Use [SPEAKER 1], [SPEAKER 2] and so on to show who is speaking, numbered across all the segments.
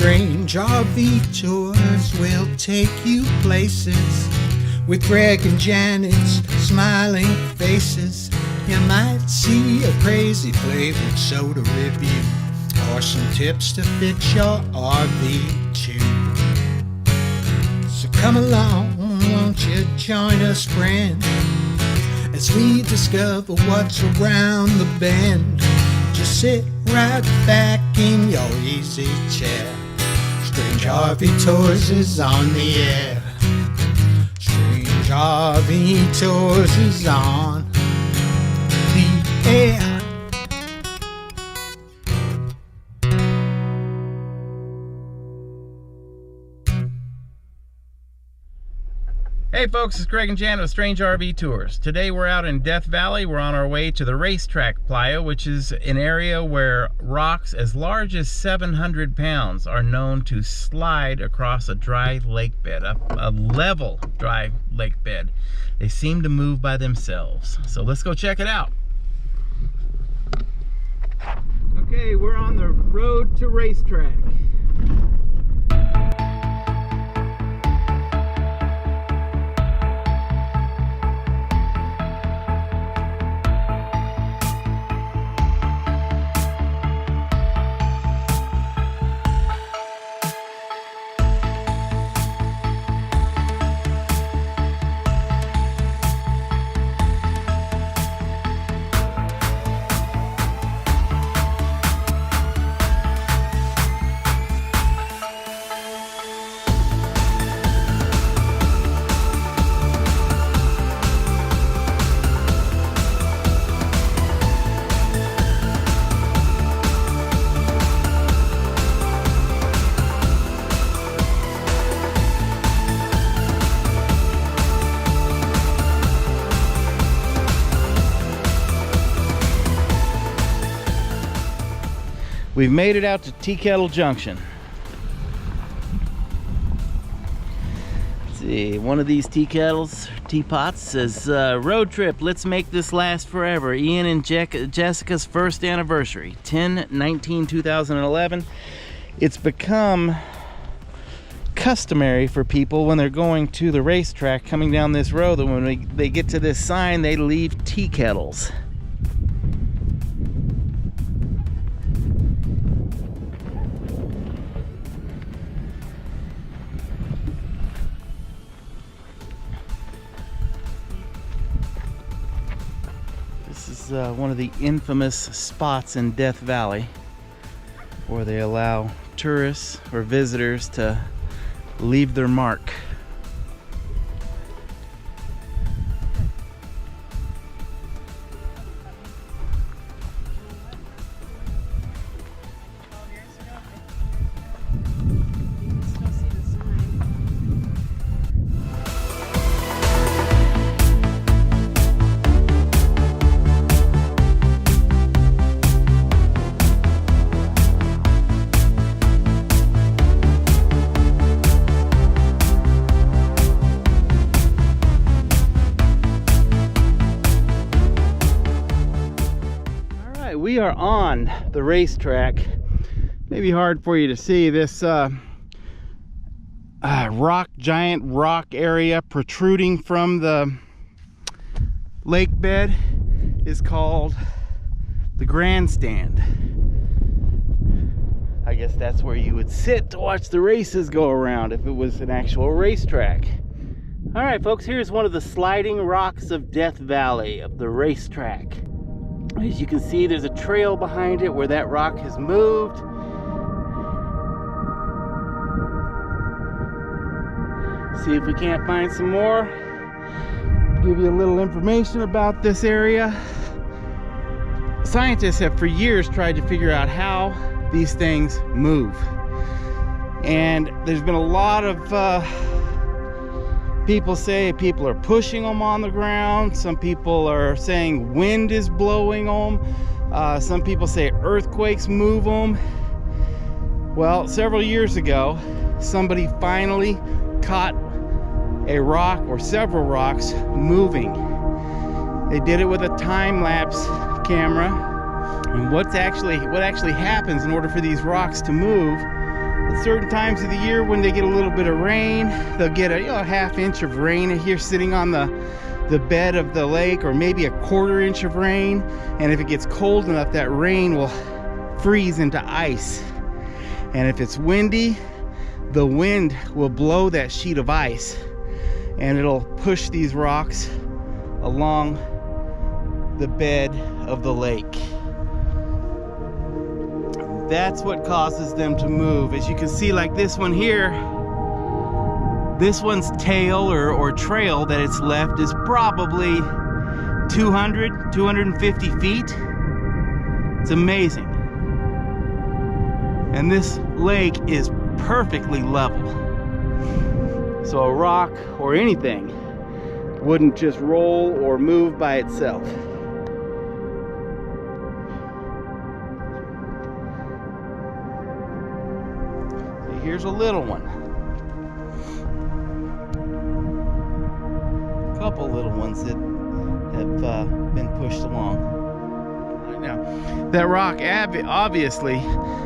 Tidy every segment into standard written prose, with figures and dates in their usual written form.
[SPEAKER 1] Strange RV tours will take you places with Greg and Janet's smiling faces. You might see a crazy flavored soda review or some tips to fix your RV too. So come along, won't you join us, friend, as we discover what's around the bend. Just sit right back in your easy chair. Strange RV Tours is on the air. Strange RV Tours is on the air.
[SPEAKER 2] Hey folks, it's Greg and Janet with Strange RV Tours. Today we're out in Death Valley. We're on our way to the Racetrack playa, which is an area where rocks as large as 700 pounds are known to slide across a dry lake bed, a level dry lake bed. They seem to move by themselves. So let's go check it out. Okay, we're on the road to Racetrack. We've made it out to Tea Kettle Junction. Let's see, one of these tea kettles, teapots, says, road trip, let's make this last forever. Ian and Jessica's first anniversary, 10/19/2011. It's become customary for people when they're going to the racetrack coming down this road that when they get to this sign, they leave tea kettles. This is one of the infamous spots in Death Valley where they allow tourists or visitors to leave their mark. We are on the racetrack. Maybe hard for you to see this giant rock area protruding from the lake bed is called the grandstand. I guess that's where you would sit to watch the races go around if it was an actual racetrack. All right, folks, here's one of the sliding rocks of Death Valley of the racetrack. As you can see, there's a trail behind it where that rock has moved. See if we can't find some more. Give you a little information about this area. Scientists have for years tried to figure out how these things move. And there's been a lot of people say people are pushing them on the ground. Some people are saying wind is blowing them. Some people say earthquakes move them. Well, several years ago, somebody finally caught a rock or several rocks moving. They did it with a time-lapse camera. And what actually happens in order for these rocks to move At certain times of the year when they get a little bit of rain, they'll get a half inch of rain here sitting on the bed of the lake, or maybe a quarter inch of rain. And if it gets cold enough, that rain will freeze into ice. And if it's windy, the wind will blow that sheet of ice and it'll push these rocks along the bed of the lake. That's what causes them to move. As you can see, like this one here, this one's tail or trail that it's left is probably 200, 250 feet. It's amazing. And this lake is perfectly level. So a rock or anything wouldn't just roll or move by itself. So here's a little one. A couple little ones that have been pushed along. Now, that rock obviously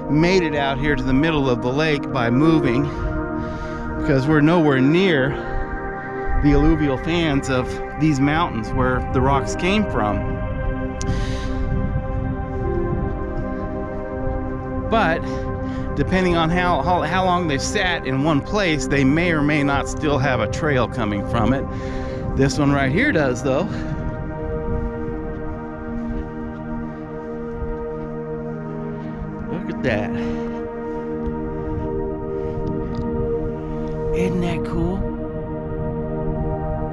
[SPEAKER 2] made it out here to the middle of the lake by moving, because we're nowhere near the alluvial fans of these mountains where the rocks came from. But depending on how long they've sat in one place, they may or may not still have a trail coming from it. This one right here does, though. Look at that. Isn't that cool?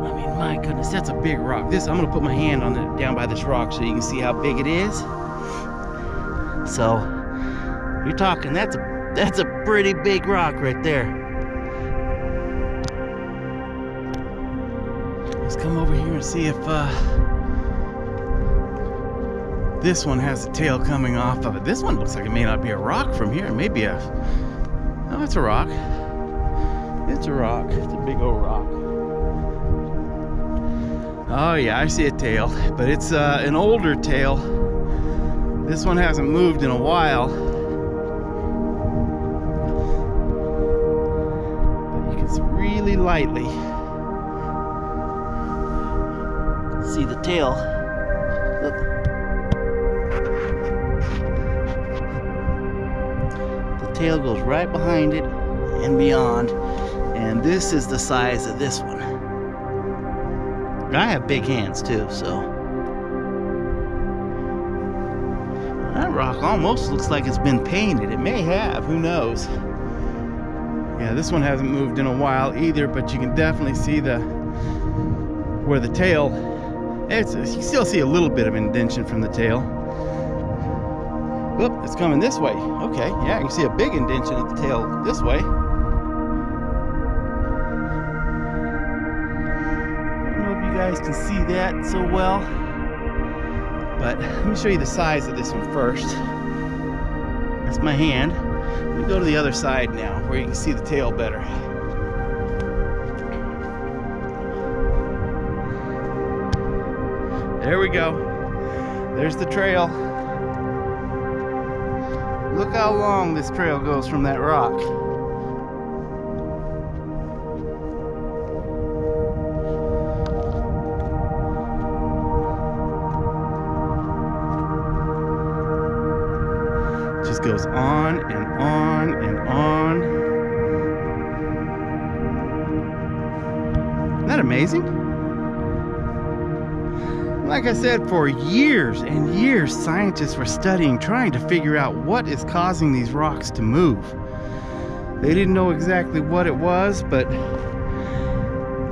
[SPEAKER 2] I mean, my goodness, that's a big rock. I'm gonna put my hand on it down by this rock so you can see how big it is. So you're talking, that's a pretty big rock right there. Let's come over here and see if this one has a tail coming off of it. This one looks like it may not be a rock from here. Maybe no, it's a rock. It's a rock. It's a big old rock. Oh yeah, I see a tail, but it's an older tail. This one hasn't moved in a while. But you can really lightly see the tail. Look. The tail goes right behind it and beyond. And this is the size of this one. I have big hands too, so. That rock almost looks like it's been painted. It may have, who knows. Yeah, this one hasn't moved in a while either, but you can definitely see where the tail, you still see a little bit of indentation from the tail. Whoop, it's coming this way. Okay, yeah, you can see a big indentation at the tail this way. You guys can see that so well, but let me show you the size of this one first. That's my hand. Let me go to the other side now where you can see the tail better. There we go. There's the trail. Look how long this trail goes from that rock. Just goes on and on and on. Isn't that amazing? Like I said, for years and years, scientists were studying, trying to figure out what is causing these rocks to move. They didn't know exactly what it was, but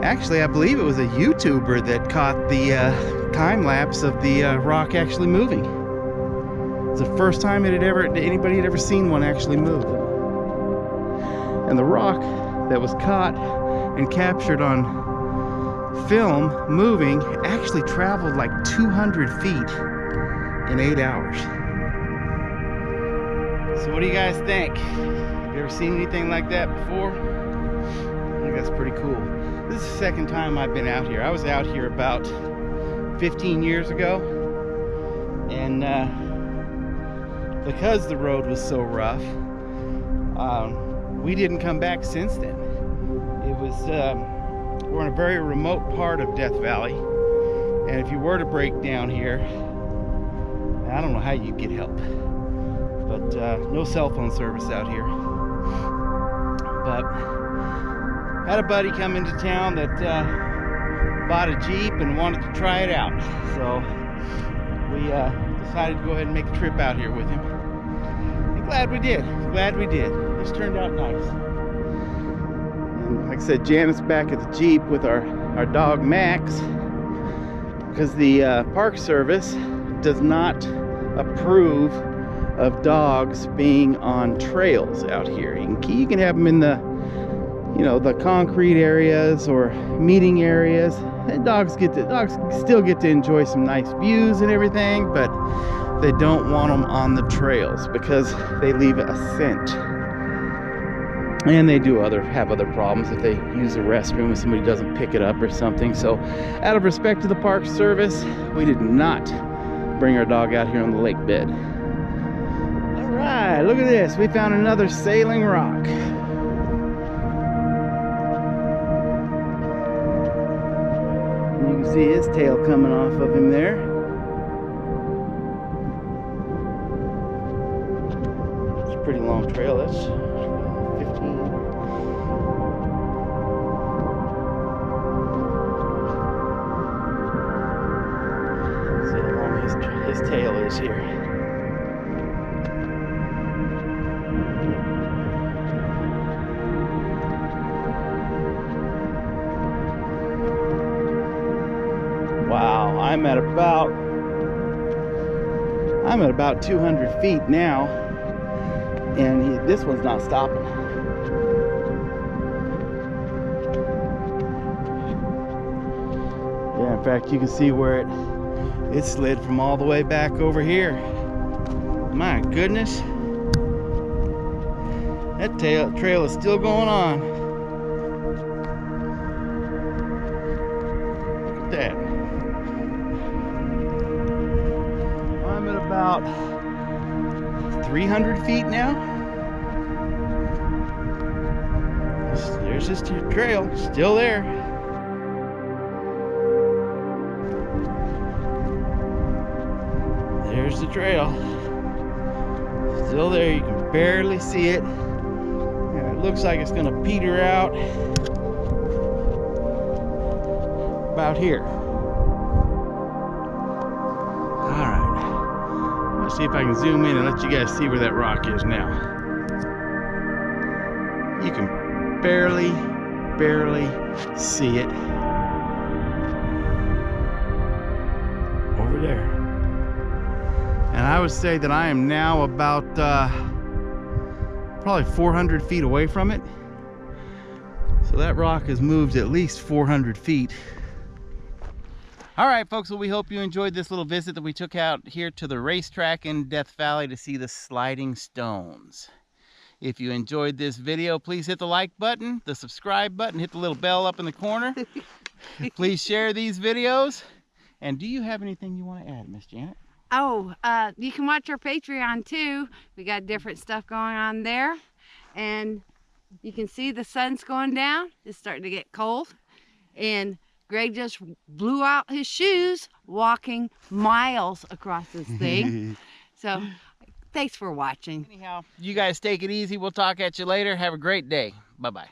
[SPEAKER 2] actually I believe it was a YouTuber that caught the time lapse of the rock actually moving. It's the first time anybody had ever seen one actually move. And the rock that was caught and captured on film moving actually traveled like 200 feet in 8 hours. So what do you guys think? Have you ever seen anything like that before? I think that's pretty cool. This is the second time I've been out here. I was out here about 15 years ago, and because the road was so rough, we didn't come back since then. It was, we're in a very remote part of Death Valley, and if you were to break down here, I don't know how you'd get help, but no cell phone service out here. But had a buddy come into town that bought a Jeep and wanted to try it out, so we decided to go ahead and make a trip out here with him. And glad we did. Glad we did. This turned out nice. And like I said, Janet's back at the Jeep with our dog Max, because the Park Service does not approve of dogs being on trails out here. You can have them in the, you know, the concrete areas or meeting areas. And dogs still get to enjoy some nice views and everything, but they don't want them on the trails because they leave a scent. And they do have other problems if they use the restroom and somebody doesn't pick it up or something. So out of respect to the Park Service, we did not bring our dog out here on the lake bed. All right, look at this. We found another sailing rock. You can see his tail coming off of him there. It's a pretty long trail. That's 15. See how long his tail is here. Wow, I'm at about 200 feet now, and this one's not stopping. Yeah, in fact, you can see where it slid from all the way back over here. My goodness, that trail is still going on. Look at that. I'm at about 300 feet now. There's this trail, still there. There's the trail. Still there, you can barely see it. And it looks like it's gonna peter out about here. See if I can zoom in and let you guys see where that rock is now. You can barely see it over there. And I would say that I am now about probably 400 feet away from it. So that rock has moved at least 400 feet. All right, folks, well, we hope you enjoyed this little visit that we took out here to the racetrack in Death Valley to see the sliding stones. If you enjoyed this video, please hit the like button, the subscribe button, hit the little bell up in the corner. Please share these videos. And do you have anything you want to add, Miss Janet?
[SPEAKER 3] Oh, you can watch our Patreon too. We got different stuff going on there. And you can see the sun's going down. It's starting to get cold. And Greg just blew out his shoes walking miles across this thing. So thanks for watching.
[SPEAKER 2] Anyhow, you guys take it easy. We'll talk at you later. Have a great day. Bye-bye.